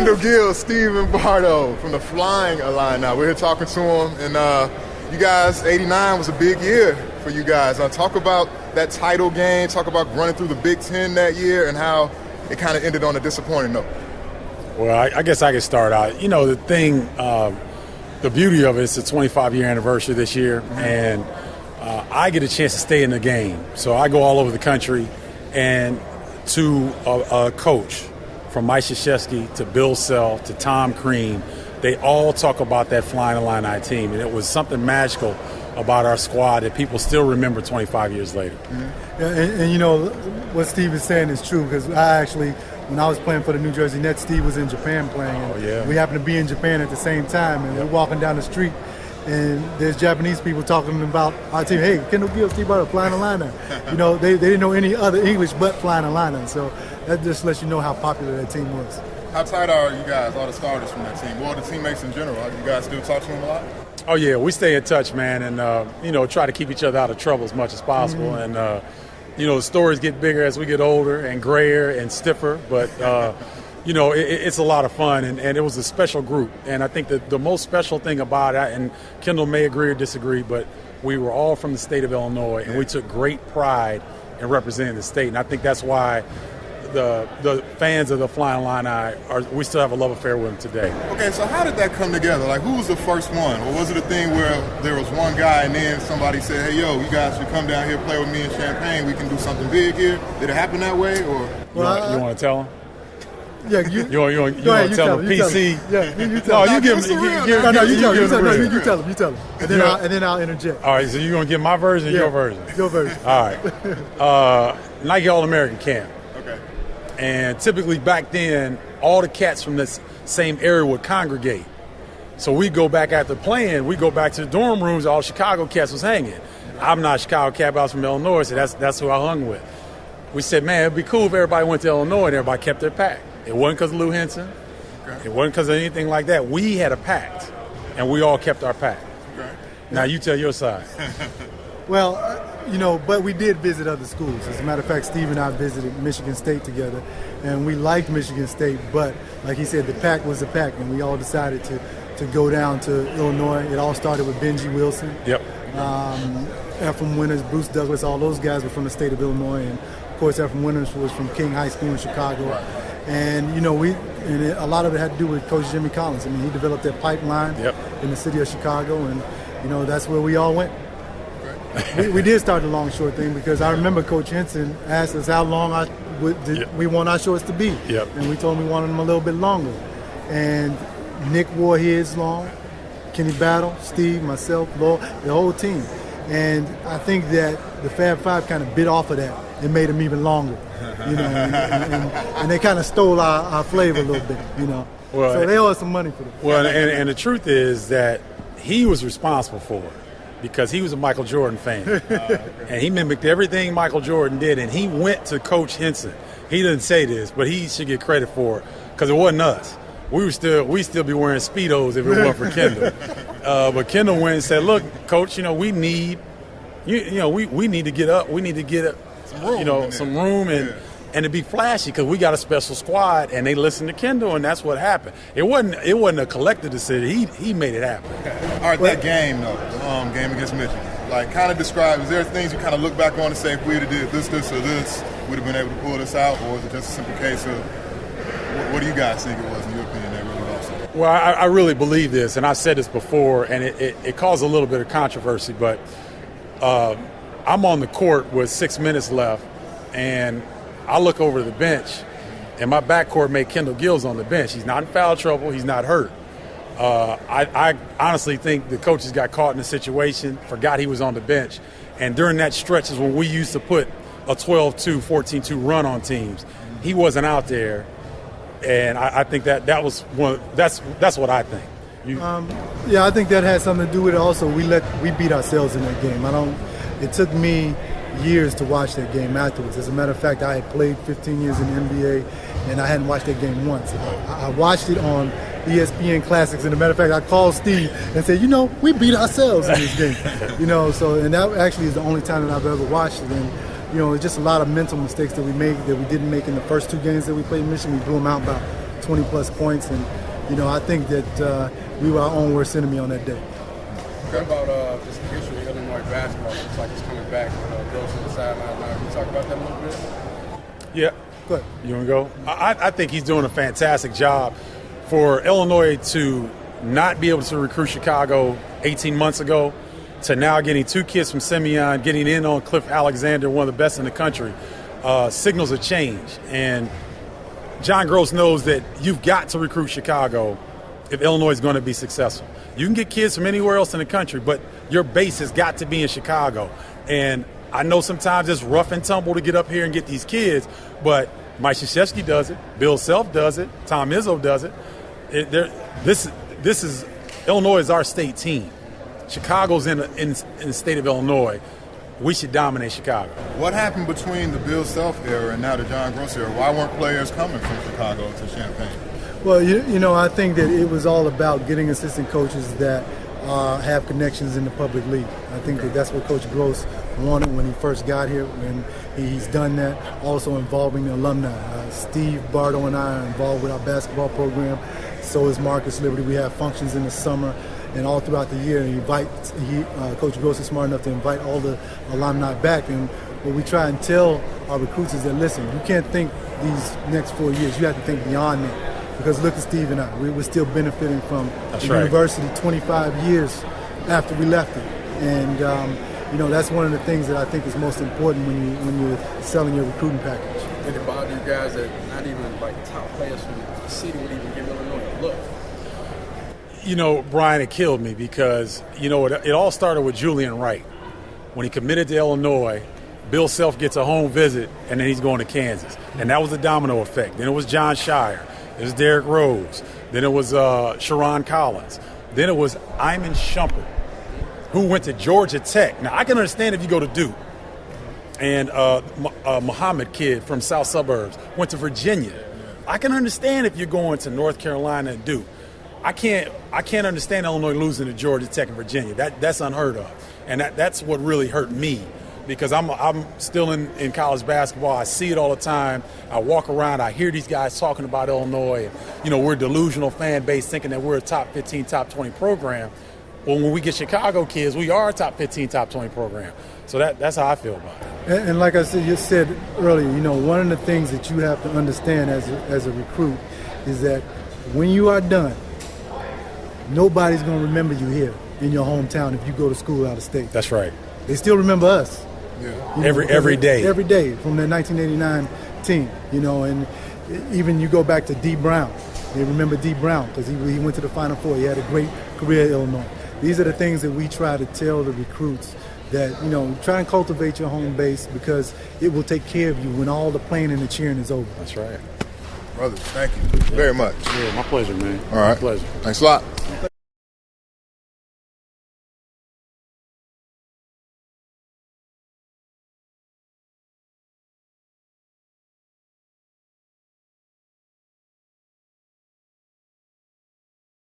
Kendall Gill, Stephen Bardo from the Flyin Illini. We're here talking to him, and you guys, 89 was a big year for you guys. Talk about that title game, talk about running through the Big Ten that year and how it kind of ended on a disappointing note. Well, I guess I could start out. You know, the thing, the beauty of it is the 25-year anniversary this year, and I get a chance to stay in the game. So I go all over the country, and to a coach, from Mike Krzyzewski to Bill Self to Tom Crean, they all talk about that Flyin Illini team, and it was something magical about our squad that people still remember 25 years later. Yeah, and you know, what Steve is saying is true, because I actually, when I was playing for the New Jersey Nets, Steve was in Japan playing. And we happened to be in Japan at the same time, and we're walking down the street, and there's Japanese people talking about our team. Hey, Kendall Gill, Steve Bardo, Flyin Illini. You know, they didn't know any other English but Flyin Illini. So that just lets you know how popular that team was. How tight are you guys, all the starters from that team? Well, the teammates in general. You guys still talk to them a lot? Oh, yeah, we stay in touch, man, and, you know, try to keep each other out of trouble as much as possible. And, you know, the stories get bigger as we get older and grayer and stiffer, but, you know, it's a lot of fun, and it was a special group. And I think that the most special thing about it, and Kendall may agree or disagree, but we were all from the state of Illinois, and we took great pride in representing the state. And I think that's why the fans of the Flyin Illini we still have a love affair with them today. Okay, so how did that come together? Like, who was the first one? Or was it a thing where there was one guy and then somebody said, hey, yo, you guys should come down here, play with me in Champaign. We can do something big here. Did it happen that way? Or you want to tell them? Yeah, you want to tell them PC? Yeah, you tell them. No, you give them. You tell them. And then I'll interject. All right, so you're going to give my version or your version? Your version. All right. Nike All-American camp. Okay. And typically back then, all the cats from this same area would congregate. So we go back after playing, we go back to the dorm rooms, all Chicago cats was hanging. I'm not a Chicago cat, but I was from Illinois, so that's who I hung with. We said, man, it'd be cool if everybody went to Illinois and everybody kept their pack. It wasn't because of Lou Henson. Okay. It wasn't because of anything like that. We had a pact, and we all kept our pact. Okay. Now you tell your side. Well, you know, but we did visit other schools. As a matter of fact, Steve and I visited Michigan State together, and we liked Michigan State, but like he said, the pack was the pack, and we all decided to go down to Illinois. It all started with Benji Wilson. Yep. Ephraim Winters, Bruce Douglas, all those guys were from the state of Illinois, and of course Ephraim Winters was from King High School in Chicago. Right. And you know, a lot of it had to do with Coach Jimmy Collins. I mean, he developed that pipeline in the city of Chicago, and you know, that's where we all went. We did start the long short thing because I remember Coach Henson asked us how long we want our shorts to be, and we told him we wanted them a little bit longer. And Nick wore his long, Kenny Battle, Steve, myself, Law, the whole team. And I think that the Fab Five kind of bit off of that and made them even longer, you know, and they kind of stole our flavor a little bit, you know. Well, so they owe us some money for that. Well, and the truth is that he was responsible for it because he was a Michael Jordan fan. And he mimicked everything Michael Jordan did, and he went to Coach Henson. He didn't say this, but he should get credit for it because it wasn't us. We still be wearing Speedos if it weren't for Kendall. But Kendall went and said, "Look, Coach, you know we need, we need to get up. We need to get some room and to be flashy because we got a special squad." And they listened to Kendall, and that's what happened. It wasn't a collective decision. He made it happen. Okay. All right, that game though, the game against Michigan. Like, kind of describe. Is there things you kind of look back on and say, if we would have did this, or this, we'd have been able to pull this out, or is it just a simple case of what do you guys think it was in your opinion that really lost it? Well, I really believe this, and I've said this before, and it caused a little bit of controversy, but I'm on the court with 6 minutes left, and I look over to the bench, and my backcourt mate Kendall Gill's on the bench. He's not in foul trouble. He's not hurt. I honestly think the coaches got caught in a situation, forgot he was on the bench, and during that stretch is when we used to put a 12-2, 14-2 run on teams. He wasn't out there. And I think that was that's what I think. Yeah, I think that had something to do with it. Also, we beat ourselves in that game. It took me years to watch that game afterwards. As a matter of fact, I had played 15 years in the NBA, and I hadn't watched that game once. I watched it on ESPN Classics. And as a matter of fact, I called Steve and said, we beat ourselves in this game. And that actually is the only time that I've ever watched it. And it's just a lot of mental mistakes that we made that we didn't make in the first two games that we played in Michigan. We blew them out about 20-plus points. And, I think that we were our own worst enemy on that day. What about just the issue of Illinois basketball? It's like it's coming back with girls on the sideline now. Can you talk about that a little bit? Yeah. Go ahead. You want to go? I think he's doing a fantastic job for Illinois to not be able to recruit Chicago 18 months ago to now getting 2 kids from Simeon, getting in on Cliff Alexander, one of the best in the country, signals a change. And John Gross knows that you've got to recruit Chicago if Illinois is going to be successful. You can get kids from anywhere else in the country, but your base has got to be in Chicago. And I know sometimes it's rough and tumble to get up here and get these kids, but Mike Krzyzewski does it, Bill Self does it, Tom Izzo does it. This is Illinois is our state team. Chicago's in the state of Illinois. We should dominate Chicago. What happened between the Bill Self era and now the John Gross era? Why weren't players coming from Chicago to Champaign? Well, I think that it was all about getting assistant coaches that have connections in the public league. I think that's what Coach Gross wanted when he first got here, and he's done that. Also involving the alumni. Steve Bardo and I are involved with our basketball program. So is Marcus Liberty. We have functions in the summer and all throughout the year. And Coach Gross is smart enough to invite all the alumni back. And what we try and tell our recruits is that, listen, you can't think these next 4 years. You have to think beyond that. Because look at Steve and I. We're still benefiting from the university 25 years after we left it. And, that's one of the things that I think is most important when you're selling your recruiting package. Did it bother you guys that not even like top players from the city would even give Illinois a look? Brian, it killed me because, it all started with Julian Wright. When he committed to Illinois, Bill Self gets a home visit, and then he's going to Kansas. And that was the domino effect. Then it was John Shire. It was Derrick Rose. Then it was Sharon Collins. Then it was Iman Shumpert, who went to Georgia Tech. Now, I can understand if you go to Duke. And Muhammad kid from South Suburbs went to Virginia. I can understand if you're going to North Carolina and Duke. I can't understand Illinois losing to Georgia Tech and Virginia. That's unheard of. And that's what really hurt me, because I'm still in college basketball. I see it all the time. I walk around. I hear these guys talking about Illinois. And, we're a delusional fan base thinking that we're a top 15, top 20 program. Well, when we get Chicago kids, we are a top 15, top 20 program. So that's how I feel about it. And like I said, you said earlier, one of the things that you have to understand as a recruit is that when you are done, nobody's going to remember you here in your hometown if you go to school out of state. That's right. They still remember us. Yeah. Every day. Every day from the 1989 team, and even you go back to D. Brown. They remember D. Brown because he went to the Final Four. He had a great career at Illinois. These are the things that we try to tell the recruits, that, try and cultivate your home base, because it will take care of you when all the playing and the cheering is over. That's right. Brothers, thank you very much. Yeah, my pleasure, man. All right. My pleasure. Thanks a lot.